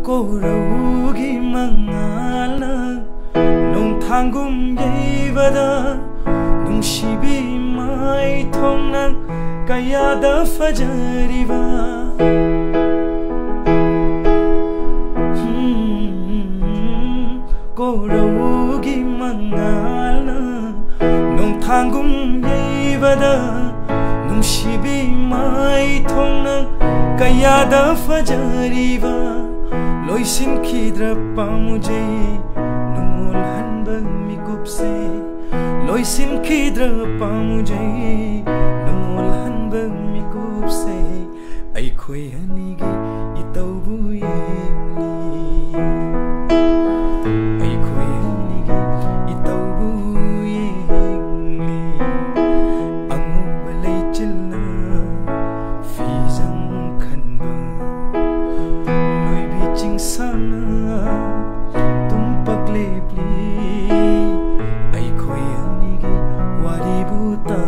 Korogi mangala nung thangum yeivada nung shibi mai thongnan kayada fajariva Korogi mangala nung thangum yeivada nung shibi mai thongnan kayada fajariva Loisin khidra pamujai nungol hanbang mikup se Loisin khidra pamujai nungol hanbang mikup se ai khoi hanigi itaubu yengli ai khoi hanigi itaubu yengli angu balai chilna fizang khanba sana tumpak lepli ai khoi anigi wari buta